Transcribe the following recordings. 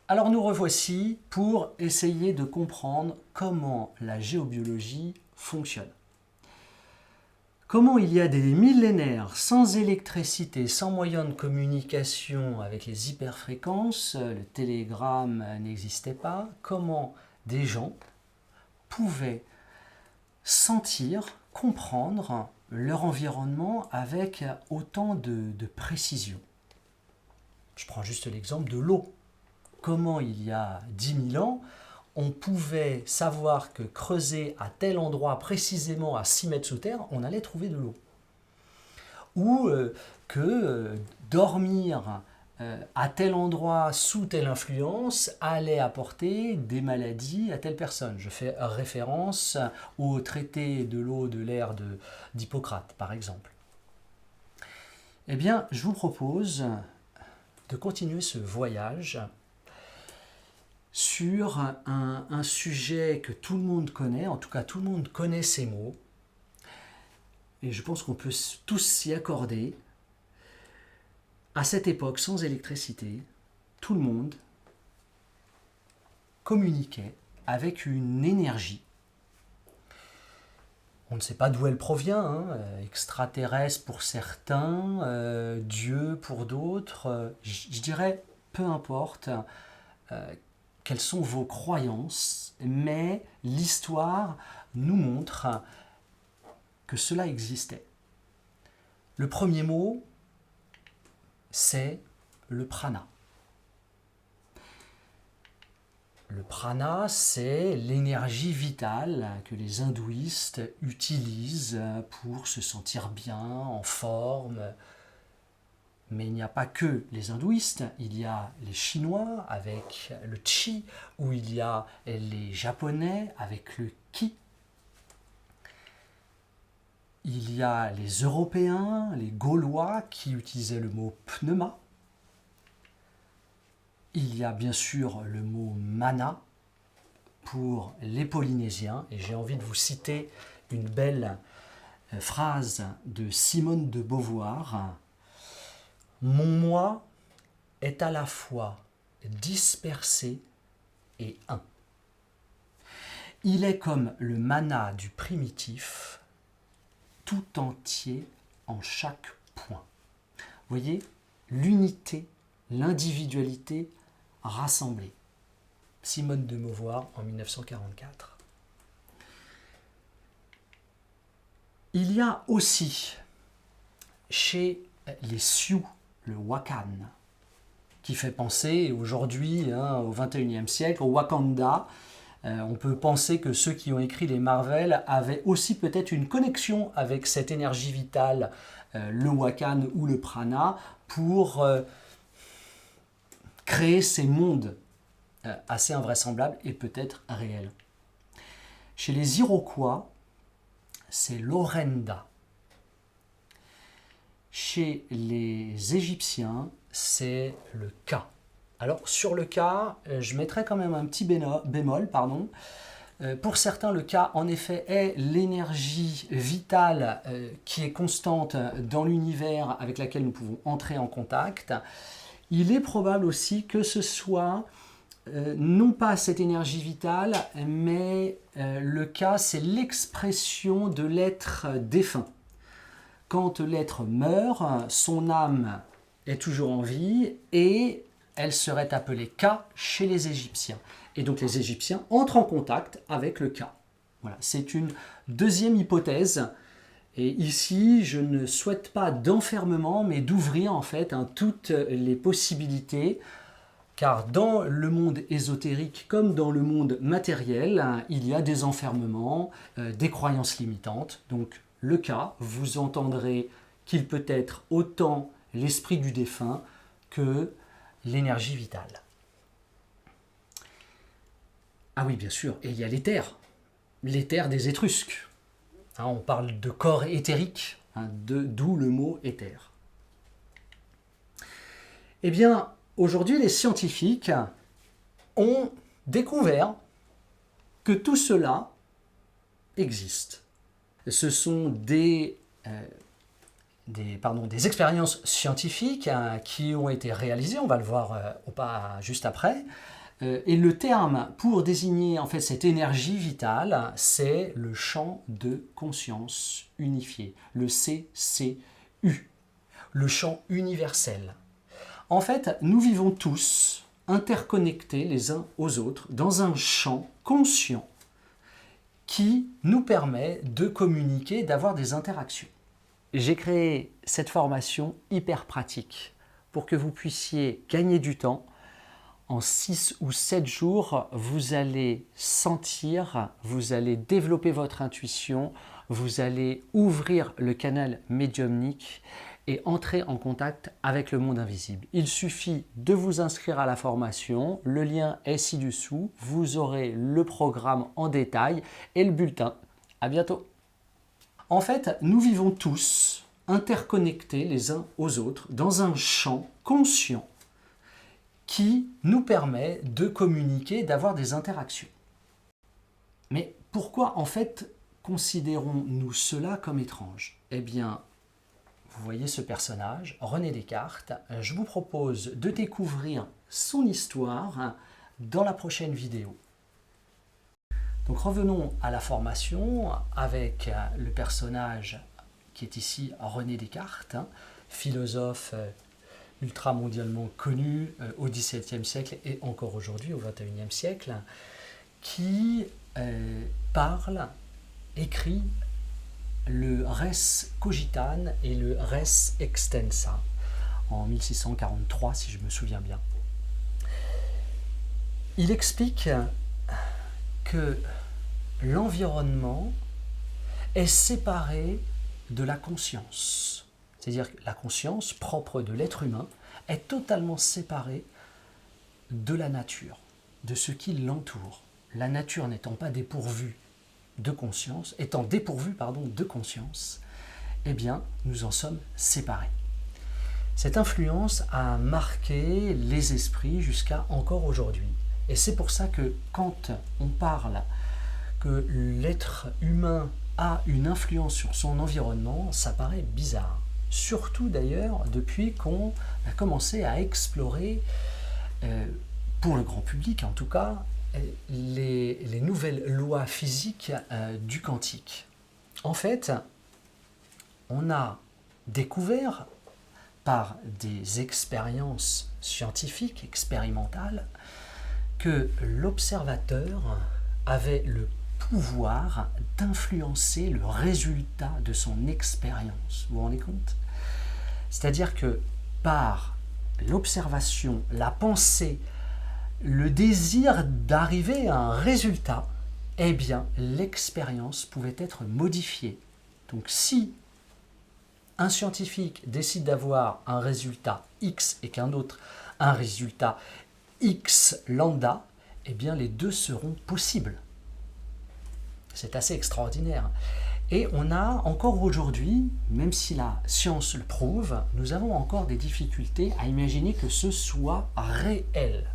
Alors nous revoici pour essayer de comprendre comment la géobiologie fonctionne. Comment il y a des millénaires sans électricité, sans moyen de communication avec les hyperfréquences, le télégramme n'existait pas, comment des gens pouvaient sentir, comprendre leur environnement avec autant de précision. Je prends juste l'exemple de l'eau. Comment il y a 10 000 ans, on pouvait savoir que creuser à tel endroit, précisément à 6 mètres sous terre, on allait trouver de l'eau. Ou que dormir à tel endroit, sous telle influence, allait apporter des maladies à telle personne. Je fais référence au traité de l'eau de l'air d'Hippocrate, par exemple. Eh bien, je vous propose de continuer ce voyage sur un sujet que tout le monde connaît, en tout cas tout le monde connaît ces mots, et je pense qu'on peut tous s'y accorder. À cette époque, sans électricité, tout le monde communiquait avec une énergie. On ne sait pas d'où elle provient, extraterrestre pour certains, Dieu pour d'autres. Je dirais, peu importe quelles sont vos croyances, mais l'histoire nous montre que cela existait. Le premier mot, c'est le prana. Le prana, c'est l'énergie vitale que les hindouistes utilisent pour se sentir bien, en forme. Mais il n'y a pas que les hindouistes, il y a les Chinois avec le Qi, ou il y a les Japonais avec le Ki. Il y a les Européens, les Gaulois qui utilisaient le mot pneuma. Il y a bien sûr le mot mana pour les Polynésiens. Et j'ai envie de vous citer une belle phrase de Simone de Beauvoir. Mon moi est à la fois dispersé et un. Il est comme le mana du primitif, tout entier en chaque point. Vous voyez, l'unité, l'individualité rassemblée. Simone de Beauvoir en 1944. Il y a aussi chez les Sioux le Wakan, qui fait penser aujourd'hui, au XXIe siècle, au Wakanda. On peut penser que ceux qui ont écrit les Marvel avaient aussi peut-être une connexion avec cette énergie vitale, le Wakan ou le prana, pour créer ces mondes assez invraisemblables et peut-être réels. Chez les Iroquois, c'est l'Orenda. Chez les Égyptiens, c'est le Ka. Alors sur le Ka, je mettrai quand même un petit bémol. Pour certains, le Ka, en effet, est l'énergie vitale qui est constante dans l'univers avec laquelle nous pouvons entrer en contact. Il est probable aussi que ce soit non pas cette énergie vitale, mais le Ka, c'est l'expression de l'être défunt. Quand l'être meurt, son âme est toujours en vie et elle serait appelée Ka chez les Égyptiens. Et donc les Égyptiens entrent en contact avec le Ka. Voilà, c'est une deuxième hypothèse. Et ici, je ne souhaite pas d'enfermement, mais d'ouvrir en fait toutes les possibilités. Car dans le monde ésotérique comme dans le monde matériel, il y a des enfermements, des croyances limitantes. Donc le Ka, vous entendrez qu'il peut être autant l'esprit du défunt que l'énergie vitale. Ah oui, bien sûr, et il y a l'éther des Étrusques. On parle de corps éthérique, d'où le mot éther. Eh bien, aujourd'hui, les scientifiques ont découvert que tout cela existe. Ce sont des des expériences scientifiques qui ont été réalisées, on va le voir au pas juste après. Et le terme pour désigner en fait cette énergie vitale, c'est le champ de conscience unifié, le CCU, le champ universel. En fait, nous vivons tous interconnectés les uns aux autres dans un champ conscient qui nous permet de communiquer, d'avoir des interactions. J'ai créé cette formation hyper pratique pour que vous puissiez gagner du temps. En 6 ou 7 jours, vous allez sentir, vous allez développer votre intuition, vous allez ouvrir le canal médiumnique et entrer en contact avec le monde invisible. Il suffit de vous inscrire à la formation, le lien est ci-dessous, vous aurez le programme en détail et le bulletin. À bientôt. En fait, nous vivons tous interconnectés les uns aux autres dans un champ conscient qui nous permet de communiquer, d'avoir des interactions. Mais pourquoi en fait considérons-nous cela comme étrange? Eh bien, vous voyez ce personnage, René Descartes. Je vous propose de découvrir son histoire dans la prochaine vidéo. Donc revenons à la formation avec le personnage qui est ici René Descartes, philosophe ultramondialement connu au XVIIe siècle et encore aujourd'hui au XXIe siècle, qui parle, écrit le Res Cogitans et le Res Extensa en 1643 si je me souviens bien. Il explique que l'environnement est séparé de la conscience. C'est-à-dire que la conscience propre de l'être humain est totalement séparée de la nature, de ce qui l'entoure. La nature n'étant pas dépourvue de conscience, de conscience, eh bien, nous en sommes séparés. Cette influence a marqué les esprits jusqu'à encore aujourd'hui. Et c'est pour ça que quand on parle que l'être humain a une influence sur son environnement, ça paraît bizarre. Surtout d'ailleurs depuis qu'on a commencé à explorer, pour le grand public en tout cas, les nouvelles lois physiques du quantique. En fait, on a découvert par des expériences scientifiques, expérimentales, que l'observateur avait le pouvoir d'influencer le résultat de son expérience. Vous vous rendez compte? C'est-à-dire que par l'observation, la pensée, le désir d'arriver à un résultat, eh bien, l'expérience pouvait être modifiée. Donc, si un scientifique décide d'avoir un résultat X et qu'un autre un résultat X lambda, eh bien, les deux seront possibles. C'est assez extraordinaire. Et on a encore aujourd'hui, même si la science le prouve, nous avons encore des difficultés à imaginer que ce soit réel.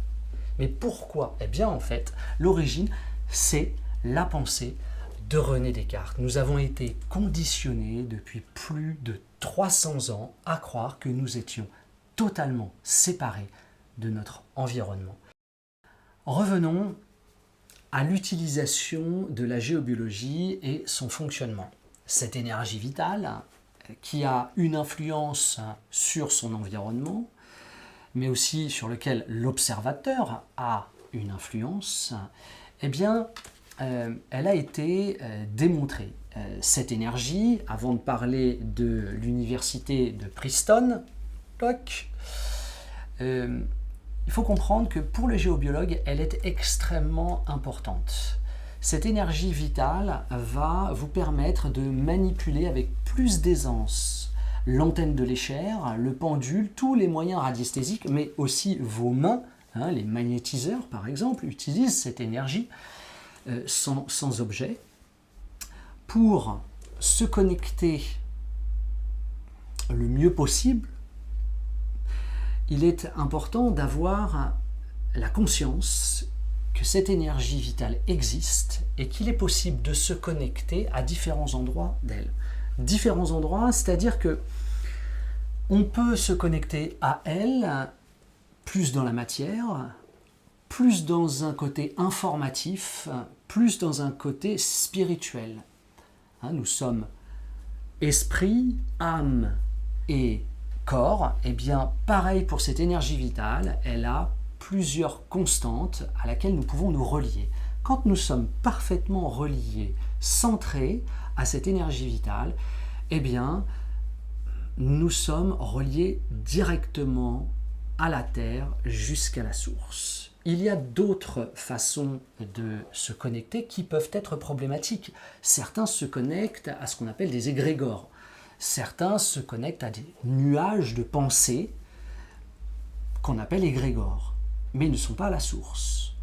Mais pourquoi? Eh bien en fait, l'origine, c'est la pensée de René Descartes. Nous avons été conditionnés depuis plus de 300 ans à croire que nous étions totalement séparés de notre environnement. Revenons à l'utilisation de la géobiologie et son fonctionnement. Cette énergie vitale qui a une influence sur son environnement, mais aussi sur lequel l'observateur a une influence, eh bien, elle a été démontrée. Cette énergie, avant de parler de l'université de Princeton, il faut comprendre que pour le géobiologue, elle est extrêmement importante. Cette énergie vitale va vous permettre de manipuler avec plus d'aisance l'antenne de l'échelle, le pendule, tous les moyens radiesthésiques, mais aussi vos mains. Les magnétiseurs, par exemple, utilisent cette énergie sans objet pour se connecter le mieux possible. Il est important d'avoir la conscience que cette énergie vitale existe et qu'il est possible de se connecter à différents endroits d'elle. Différents endroits, c'est-à-dire que On peut se connecter à elle plus dans la matière, plus dans un côté informatif, plus dans un côté spirituel. Nous sommes esprit, âme et corps. Et bien, pareil pour cette énergie vitale, elle a plusieurs constantes à laquelle nous pouvons nous relier. Quand nous sommes parfaitement reliés, centrés à cette énergie vitale, eh bien, nous sommes reliés directement à la Terre jusqu'à la source. Il y a d'autres façons de se connecter qui peuvent être problématiques. Certains se connectent à ce qu'on appelle des égrégores. Certains se connectent à des nuages de pensée qu'on appelle égrégores, mais ils ne sont pas à la source.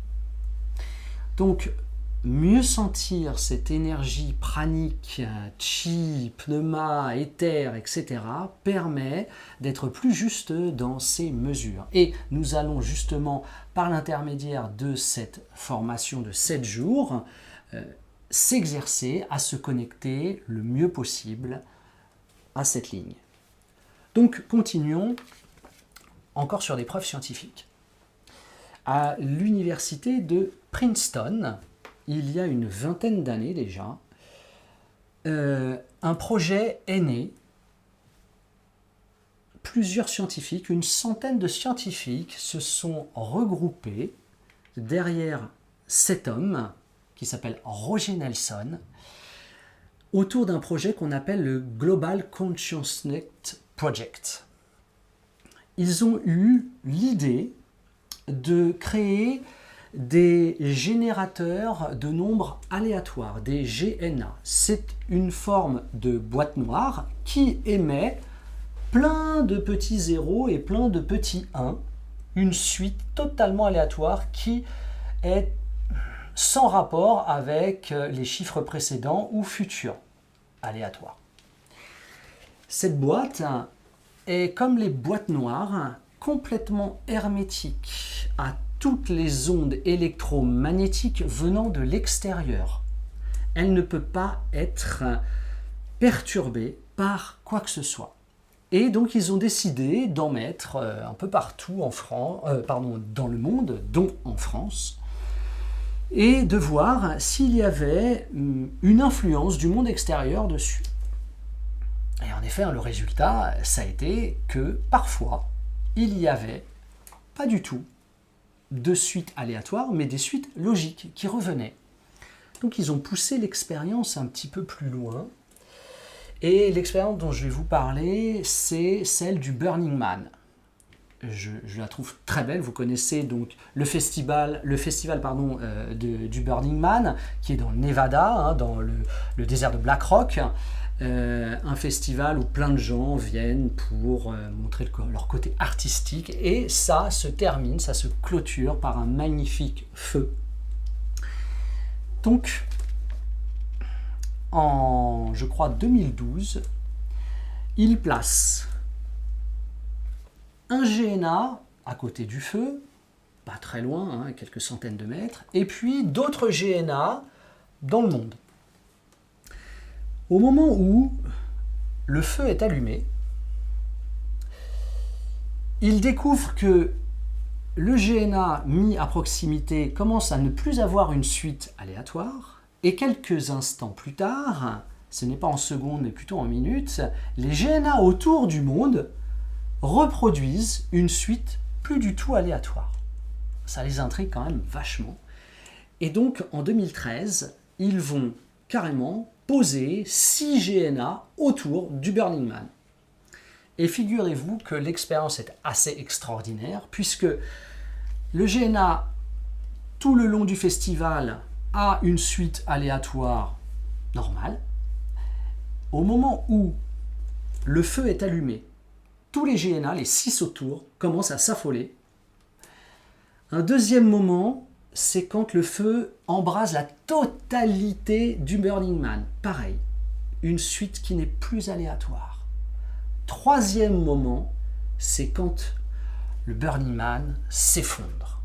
Donc, mieux sentir cette énergie pranique, chi, pneuma, éther, etc. permet d'être plus juste dans ces mesures. Et nous allons justement, par l'intermédiaire de cette formation de 7 jours, s'exercer à se connecter le mieux possible à cette ligne. Donc, continuons encore sur des preuves scientifiques. À l'université de Princeton, il y a une vingtaine d'années déjà, un projet est né. Plusieurs scientifiques, une centaine de scientifiques se sont regroupés derrière cet homme qui s'appelle Roger Nelson autour d'un projet qu'on appelle le Global Consciousness Project. Ils ont eu l'idée de créer des générateurs de nombres aléatoires, des GNA. C'est une forme de boîte noire qui émet plein de petits zéros et plein de petits 1, une suite totalement aléatoire qui est sans rapport avec les chiffres précédents ou futurs aléatoires. Cette boîte est comme les boîtes noires, complètement hermétique à toutes les ondes électromagnétiques venant de l'extérieur. Elle ne peut pas être perturbée par quoi que ce soit. Et donc ils ont décidé d'en mettre un peu partout dans le monde, dont en France, et de voir s'il y avait une influence du monde extérieur dessus. Et en effet, le résultat, ça a été que parfois, il y avait pas du tout de suites aléatoires, mais des suites logiques qui revenaient. Donc ils ont poussé l'expérience un petit peu plus loin. Et l'expérience dont je vais vous parler, c'est celle du Burning Man. Je la trouve très belle. Vous connaissez donc le festival du Burning Man, qui est dans le Nevada, dans le désert de Black Rock. Un festival où plein de gens viennent pour montrer leur côté artistique, et ça se termine, ça se clôture par un magnifique feu. Donc, en, je crois, 2012, il place un GNA à côté du feu, pas très loin, quelques centaines de mètres, et puis d'autres GNA dans le monde. Au moment où le feu est allumé, il découvre que le GNA mis à proximité commence à ne plus avoir une suite aléatoire, et quelques instants plus tard, ce n'est pas en secondes mais plutôt en minutes, les GNA autour du monde reproduisent une suite plus du tout aléatoire. Ça les intrigue quand même vachement. Et donc en 2013, ils vont carrément poser 6 GNA autour du Burning Man. Et figurez-vous que l'expérience est assez extraordinaire, puisque le GNA, tout le long du festival, a une suite aléatoire normale. Au moment où le feu est allumé, tous les GNA, les 6 autour, commencent à s'affoler. Un deuxième moment, c'est quand le feu embrase la totalité du Burning Man. Pareil, une suite qui n'est plus aléatoire. Troisième moment, c'est quand le Burning Man s'effondre.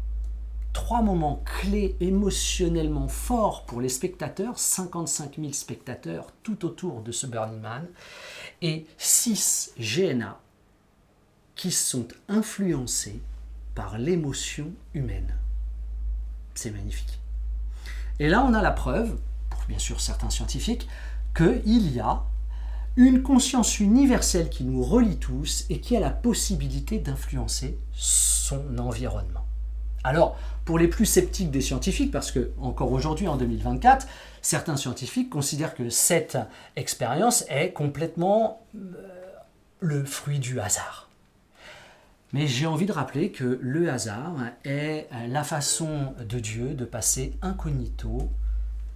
3 moments clés émotionnellement forts pour les spectateurs, 55 000 spectateurs tout autour de ce Burning Man, et 6 GNA qui sont influencés par l'émotion humaine. C'est magnifique. Et là, on a la preuve, pour bien sûr certains scientifiques, qu'il y a une conscience universelle qui nous relie tous et qui a la possibilité d'influencer son environnement. Alors, pour les plus sceptiques des scientifiques, parce que encore aujourd'hui, en 2024, certains scientifiques considèrent que cette expérience est complètement le fruit du hasard. Mais j'ai envie de rappeler que le hasard est la façon de Dieu de passer incognito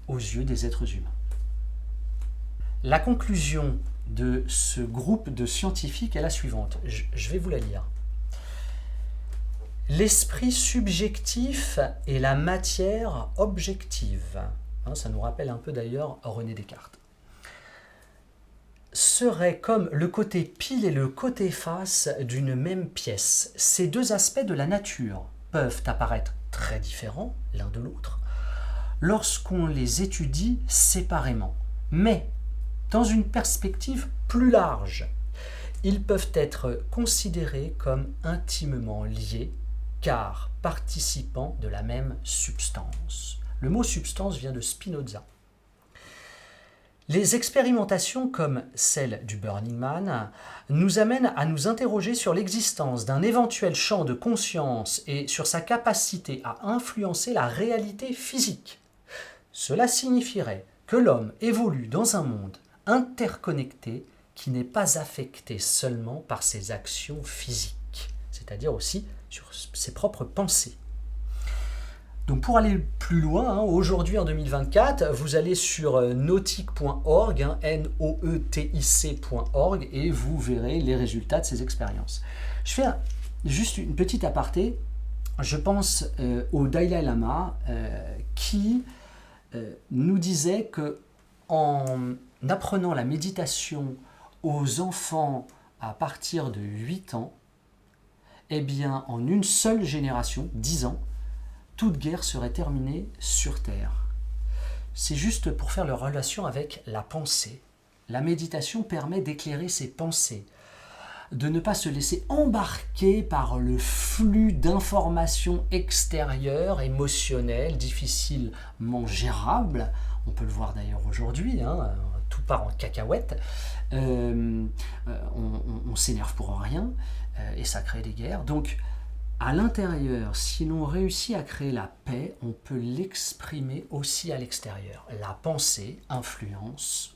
aux yeux des êtres humains. La conclusion de ce groupe de scientifiques est la suivante. Je vais vous la lire. L'esprit subjectif et la matière objective, ça nous rappelle un peu d'ailleurs René Descartes, serait comme le côté pile et le côté face d'une même pièce. Ces deux aspects de la nature peuvent apparaître très différents l'un de l'autre lorsqu'on les étudie séparément. Mais dans une perspective plus large, ils peuvent être considérés comme intimement liés car participant de la même substance. Le mot substance vient de Spinoza. Les expérimentations comme celle du Burning Man nous amènent à nous interroger sur l'existence d'un éventuel champ de conscience et sur sa capacité à influencer la réalité physique. Cela signifierait que l'homme évolue dans un monde interconnecté qui n'est pas affecté seulement par ses actions physiques, c'est-à-dire aussi sur ses propres pensées. Donc pour aller plus loin, aujourd'hui en 2024, vous allez sur nautic.org, noetic.org, et vous verrez les résultats de ces expériences. Je fais juste une petite aparté. Je pense au Dalai Lama qui nous disait que en apprenant la méditation aux enfants à partir de 8 ans, eh bien, en une seule génération, 10 ans, toute guerre serait terminée sur Terre. C'est juste pour faire leur relation avec la pensée. La méditation permet d'éclairer ses pensées, de ne pas se laisser embarquer par le flux d'informations extérieures, émotionnelles, difficilement gérables. On peut le voir d'ailleurs aujourd'hui, tout part en cacahuète. On s'énerve pour rien et ça crée des guerres. Donc, à l'intérieur, si l'on réussit à créer la paix, on peut l'exprimer aussi à l'extérieur. La pensée influence,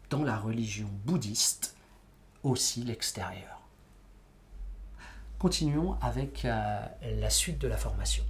dans la religion bouddhiste, aussi l'extérieur. Continuons avec la suite de la formation.